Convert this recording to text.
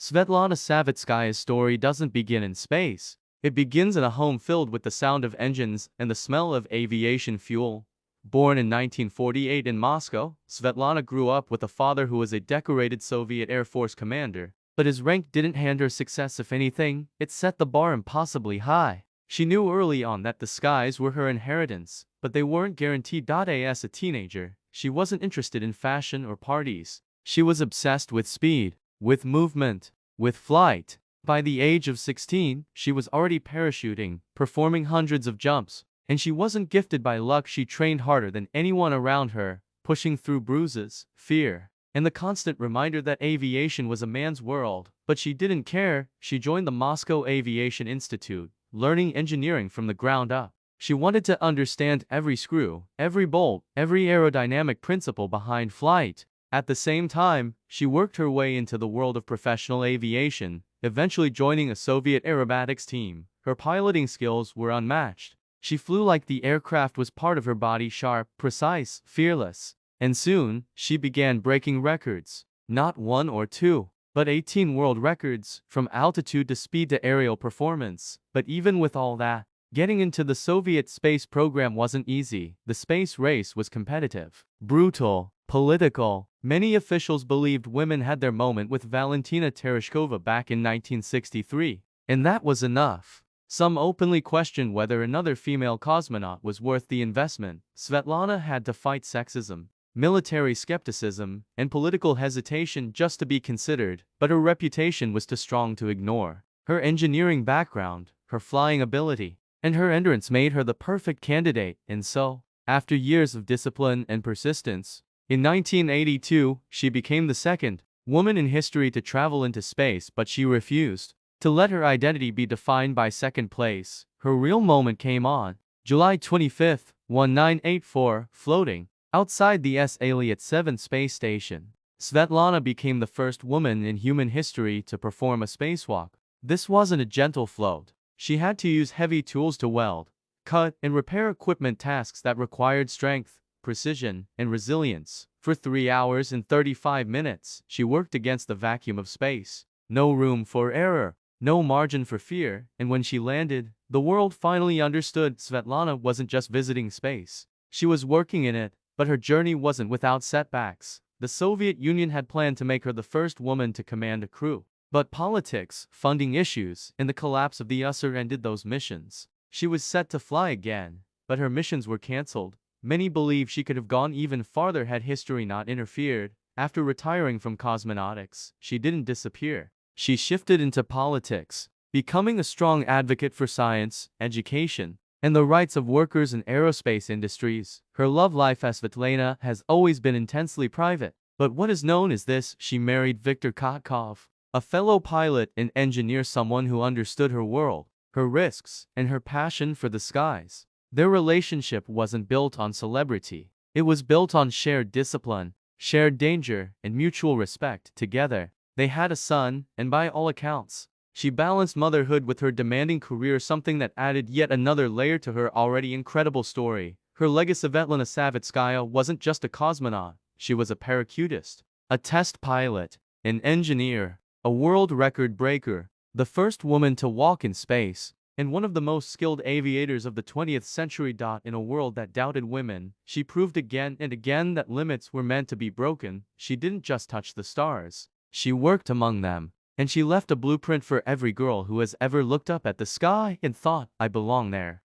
Svetlana Savitskaya's story doesn't begin in space. It begins in a home filled with the sound of engines and the smell of aviation fuel. Born in 1948 in Moscow, Svetlana grew up with a father who was a decorated Soviet Air Force commander. But his rank didn't hand her success. If anything, it set the bar impossibly high. She knew early on that the skies were her inheritance, but they weren't guaranteed. As a teenager, she wasn't interested in fashion or parties. She was obsessed with speed, with movement, with flight. By the age of 16, she was already parachuting, performing hundreds of jumps. And she wasn't gifted by luck. She trained harder than anyone around her, pushing through bruises, fear, and the constant reminder that aviation was a man's world. But she didn't care. She joined the Moscow Aviation Institute, learning engineering from the ground up. She wanted to understand every screw, every bolt, every aerodynamic principle behind flight. At the same time, she worked her way into the world of professional aviation, eventually joining a Soviet aerobatics team. Her piloting skills were unmatched. She flew like the aircraft was part of her body, sharp, precise, fearless. And soon, she began breaking records. Not one or two, but 18 world records, from altitude to speed to aerial performance. But even with all that, getting into the Soviet space program wasn't easy. The space race was competitive, brutal, political. Many officials believed women had their moment with Valentina Tereshkova back in 1963. And that was enough. Some openly questioned whether another female cosmonaut was worth the investment. Svetlana had to fight sexism, military skepticism, and political hesitation just to be considered, but her reputation was too strong to ignore. Her engineering background, her flying ability, and her endurance made her the perfect candidate. And so, after years of discipline and persistence, in 1982, she became the second woman in history to travel into space. But she refused to let her identity be defined by second place. Her real moment came on July 25, 1984, floating outside the S. Elliot 7 space station. Svetlana became the first woman in human history to perform a spacewalk. This wasn't a gentle float. She had to use heavy tools to weld, cut, and repair equipment, tasks that required strength, precision, and resilience. For 3 hours and 35 minutes, she worked against the vacuum of space. No room for error, no margin for fear, and when she landed, the world finally understood Svetlana wasn't just visiting space. She was working in it, but her journey wasn't without setbacks. The Soviet Union had planned to make her the first woman to command a crew. But politics, funding issues, and the collapse of the USSR ended those missions. She was set to fly again, but her missions were cancelled. Many believe she could have gone even farther had history not interfered. After retiring from cosmonautics, she didn't disappear. She shifted into politics, becoming a strong advocate for science, education, and the rights of workers in aerospace industries. Her love life as Svetlana has always been intensely private. But what is known is this: she married Viktor Kotkov, a fellow pilot and engineer, someone who understood her world, her risks, and her passion for the skies. Their relationship wasn't built on celebrity. It was built on shared discipline, shared danger, and mutual respect. Together, they had a son, and by all accounts, she balanced motherhood with her demanding career, something that added yet another layer to her already incredible story. Her legacy: Svetlana Savitskaya wasn't just a cosmonaut. She was a parachutist, a test pilot, an engineer, a world record breaker, the first woman to walk in space, and one of the most skilled aviators of the 20th century. In a world that doubted women, she proved again and again that limits were meant to be broken. She didn't just touch the stars. She worked among them, and she left a blueprint for every girl who has ever looked up at the sky and thought, "I belong there."